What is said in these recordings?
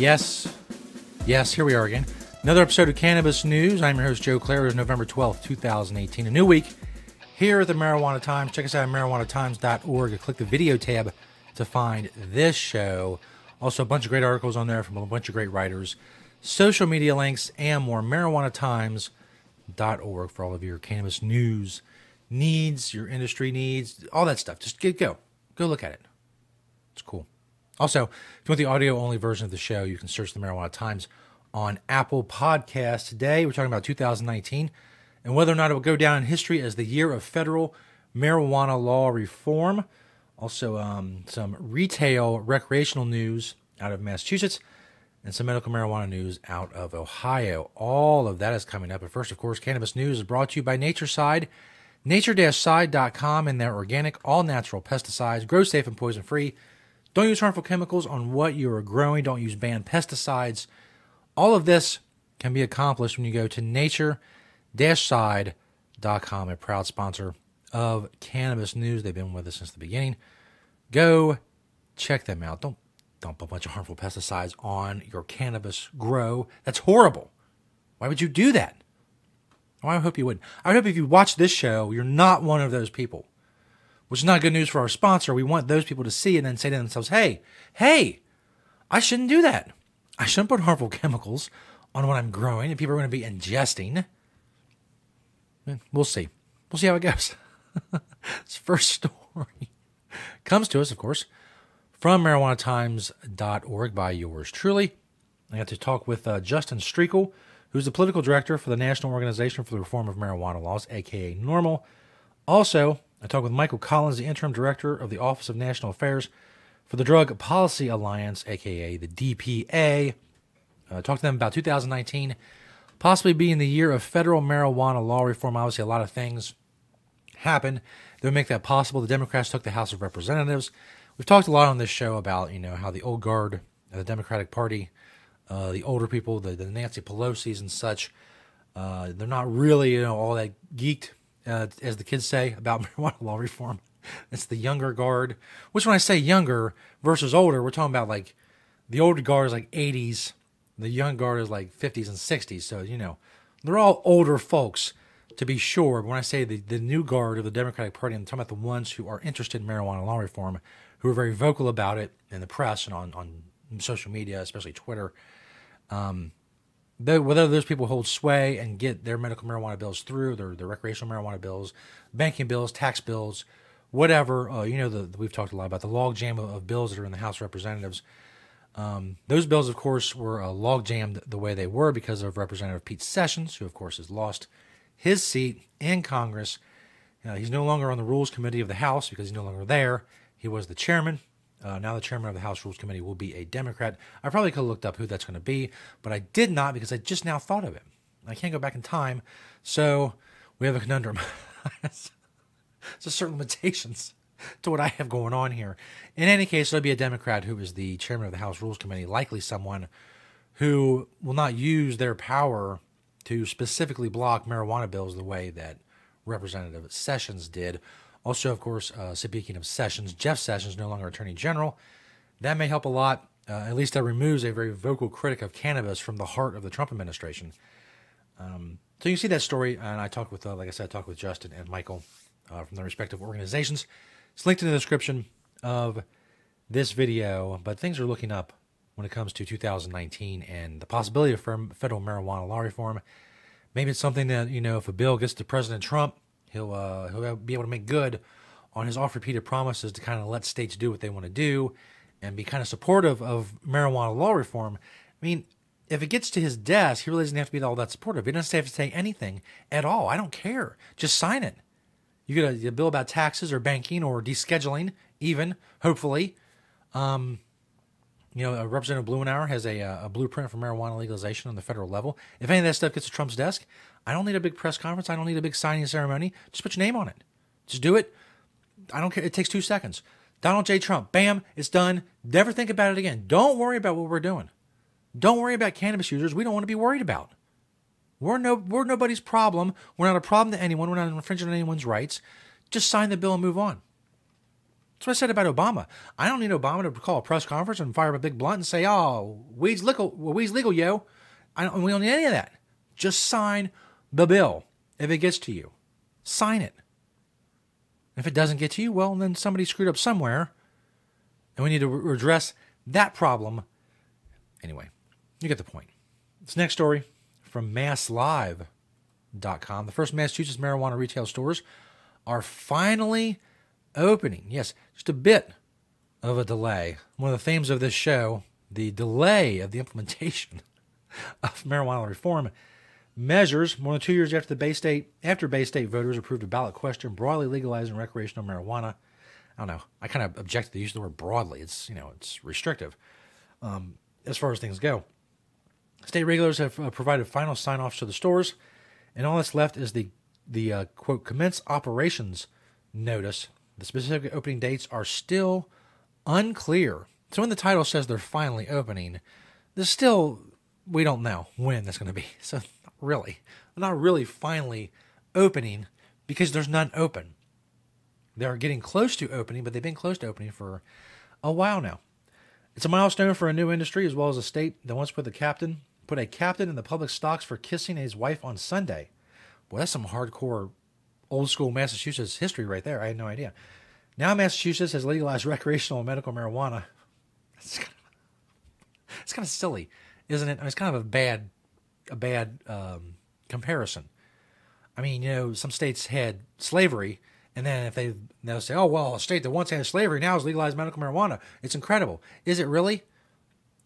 Yes, here we are again. Another episode of Cannabis News. I'm your host, Joe Clare. It is November 12th, 2018. A new week here at the Marijuana Times. Check us out at marijuanatimes.org. Click the video tab to find this show. Also, a bunch of great articles on there from a bunch of great writers. Social media links and more. marijuanatimes.org for all of your cannabis news needs, your industry needs, all that stuff. Just go look at it. It's cool. Also, if you want the audio-only version of the show, you can search the Marijuana Times on Apple Podcasts. Today, we're talking about 2019 and whether or not it will go down in history as the year of federal marijuana law reform. Also, some retail recreational news out of Massachusetts and some medical marijuana news out of Ohio. All of that is coming up. But first, of course, Cannabis News is brought to you by Natureside. Nature-side.com and their organic, all-natural pesticides. Grow safe and poison-free. Don't use harmful chemicals on what you are growing. Don't use banned pesticides. All of this can be accomplished when you go to nature-side.com, a proud sponsor of Cannabis News. They've been with us since the beginning. Go check them out. Don't dump a bunch of harmful pesticides on your cannabis grow. That's horrible. Why would you do that? Well, I hope you wouldn't. I hope if you watch this show, you're not one of those people. Which is not good news for our sponsor. We want those people to see and then say to themselves, hey, I shouldn't do that. I shouldn't put harmful chemicals on what I'm growing and people are going to be ingesting. We'll see. We'll see how it goes. This first story comes to us, of course, from marijuanatimes.org by yours truly. I got to talk with Justin Streekel, who's the political director for the National Organization for the Reform of Marijuana Laws, a.k.a. NORML. Also, I talked with Michael Collins, the interim director of the Office of National Affairs for the Drug Policy Alliance, a.k.a. the DPA. Talked to them about 2019, possibly being the year of federal marijuana law reform. Obviously, a lot of things happened that would make that possible. The Democrats took the House of Representatives. We've talked a lot on this show about, how the old guard of the Democratic Party, the older people, the Nancy Pelosi's and such, they're not really, all that geeked, as the kids say, about marijuana law reform. It's the younger guard, which when I say younger versus older, we're talking about like the older guard is like 80s, the young guard is like 50s and 60s. So, they're all older folks to be sure. But when I say the new guard of the Democratic Party, I'm talking about the ones who are interested in marijuana law reform, who are very vocal about it in the press and on social media, especially Twitter. Whether those people hold sway and get their medical marijuana bills through, their recreational marijuana bills, banking bills, tax bills, whatever, we've talked a lot about the logjam of bills that are in the House of Representatives. Those bills, of course, were logjammed the way they were because of Representative Pete Sessions, who, of course, has lost his seat in Congress. He's no longer on the Rules Committee of the House because he's no longer there. He was the chairman. Now the chairman of the House Rules Committee will be a Democrat. I probably could have looked up who that's going to be, but I did not because I just now thought of it. I can't go back in time, so we have a conundrum. There's certain limitations to what I have going on here. In any case, it'll be a Democrat who is the chairman of the House Rules Committee, likely someone who will not use their power to specifically block marijuana bills the way that Representative Sessions did. Also, of course, speaking of Sessions, Jeff Sessions, no longer Attorney General. That may help a lot. At least that removes a very vocal critic of cannabis from the heart of the Trump administration. So you see that story, and I talked with, like I said, I talked with Justin and Michael from their respective organizations. It's linked in the description of this video, but things are looking up when it comes to 2019 and the possibility of federal marijuana law reform. Maybe it's something that, if a bill gets to President Trump, he'll be able to make good on his oft-repeated promises to kind of let states do what they want to do and be kind of supportive of marijuana law reform. I mean, if it gets to his desk, he really doesn't have to be all that supportive. He doesn't have to say anything at all. I don't care. Just sign it. You get a bill about taxes or banking or descheduling, even, hopefully. Representative Blumenauer has a blueprint for marijuana legalization on the federal level. If any of that stuff gets to Trump's desk, I don't need a big press conference. I don't need a big signing ceremony. Just put your name on it. Just do it. I don't care. It takes 2 seconds. Donald J. Trump. Bam. It's done. Never think about it again. Don't worry about what we're doing. Don't worry about cannabis users. We don't want to be worried about. We're nobody's problem. We're not a problem to anyone. We're not infringing on anyone's rights. Just sign the bill and move on. That's what I said about Obama. I don't need Obama to call a press conference and fire up a big blunt and say, "Oh, weed's legal, yo." We don't need any of that. Just sign the bill if it gets to you. Sign it. If it doesn't get to you, well, then somebody screwed up somewhere, and we need to address that problem. Anyway, you get the point. This next story from MassLive.com. The first Massachusetts marijuana retail stores are finally opening. Yes, just a bit of a delay. One of the themes of this show, the delay of the implementation of marijuana reform measures, more than 2 years after Bay State voters approved a ballot question broadly legalizing recreational marijuana. I don't know. I kind of object to the use of the word broadly. It's restrictive as far as things go. State regulators have provided final sign-offs to the stores, and all that's left is the quote, commence operations notice. The specific opening dates are still unclear. So when the title says they're finally opening, we don't know when that's going to be. So they're not really finally opening because there's none open. They're getting close to opening, but they've been close to opening for a while now. It's a milestone for a new industry as well as a state that once put a captain in the public stocks for kissing his wife on Sunday. Boy, that's some hardcore old school Massachusetts history right there. I had no idea. Now Massachusetts has legalized recreational and medical marijuana. It's kind of silly, isn't it? I mean, it's kind of a bad comparison. I mean, some states had slavery, and then if they'll say, "Oh well, a state that once had slavery now has legalized medical marijuana." It's incredible. Is it really?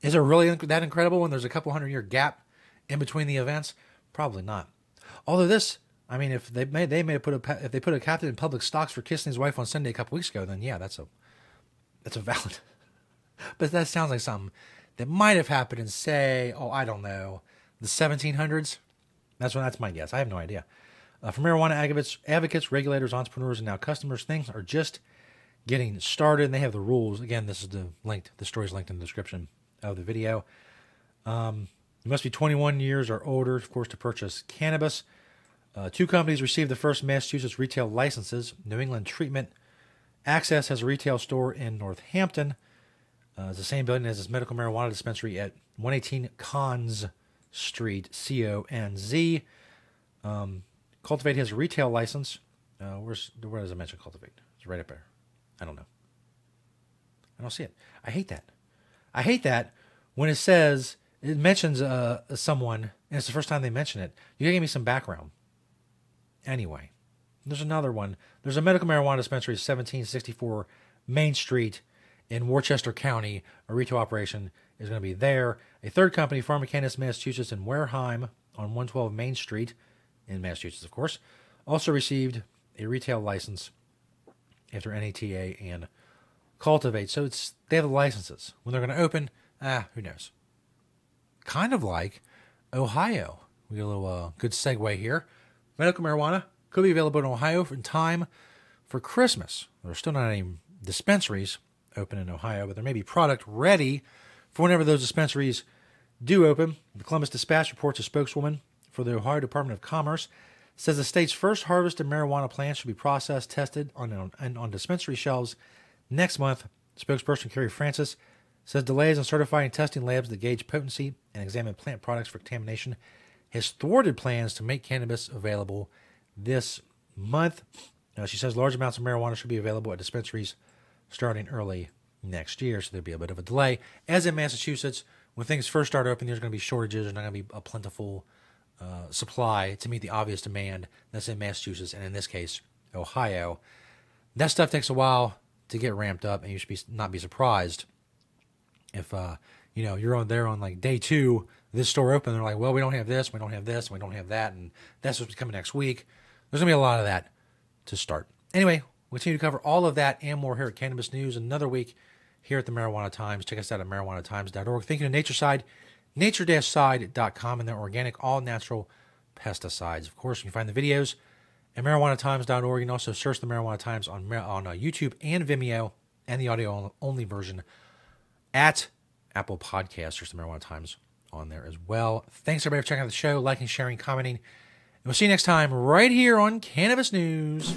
Is it really that incredible when there's a couple 100-year gap in between the events? Probably not. Although if they put a captain in public stocks for kissing his wife on Sunday a couple weeks ago, then yeah, that's a valid. But that sounds like something that might have happened in, say, I don't know, the 1700s. That's my guess. I have no idea. For marijuana advocates, regulators, entrepreneurs, and now customers, things are just getting started. And they have the rules. Again, this is the story's linked in the description of the video. You must be 21 years or older, of course, to purchase cannabis. 2 companies received the first Massachusetts retail licenses. New England Treatment Access has a retail store in Northampton. It's the same building as its medical marijuana dispensary at 118 Conz Street, C-O-N-Z. Cultivate has a retail license. Where does it mention Cultivate? It's right up there. I don't know. I don't see it. I hate that when it mentions someone, and it's the first time they mention it. You gotta give me some background. Anyway, there's another one. There's a medical marijuana dispensary, 1764 Main Street in Worcester County. A retail operation is going to be there. A third company, PharmaCannabis Massachusetts in Wareham on 112 Main Street in Massachusetts, of course, also received a retail license after NATA and Cultivate. So they have the licenses. When they're going to open, who knows? Kind of like Ohio. We get a little good segue here. Medical marijuana could be available in Ohio in time for Christmas. There's still not any dispensaries open in Ohio, but there may be product ready for whenever those dispensaries do open. The Columbus Dispatch reports a spokeswoman for the Ohio Department of Commerce says the state's first harvested marijuana plants should be processed, tested on dispensary shelves next month. Spokesperson Carrie Francis says delays in certifying testing labs that gauge potency and examine plant products for contamination has thwarted plans to make cannabis available this month. She says large amounts of marijuana should be available at dispensaries starting early next year, so there'll be a bit of a delay. As in Massachusetts, when things first start opening, there's going to be shortages. There's not going to be a plentiful supply to meet the obvious demand that's in Massachusetts, and in this case, Ohio. That stuff takes a while to get ramped up, and you should not be surprised if you're on there on like day 2, this store open, they're like, well, we don't have this, we don't have this, we don't have that, and that's what's coming next week. There's going to be a lot of that to start. Anyway, we'll continue to cover all of that and more here at Cannabis News. Another week here at the Marijuana Times. Check us out at marijuanatimes.org. Thinking of Natureside, nature-side.com, and their organic, all-natural pesticides. Of course, you can find the videos at marijuanatimes.org. You can also search the Marijuana Times on YouTube and Vimeo, and the audio-only version at Apple Podcasts. Search the Marijuana Times on there as well. Thanks, everybody, for checking out the show, liking, sharing, commenting. And we'll see you next time right here on Cannabis News.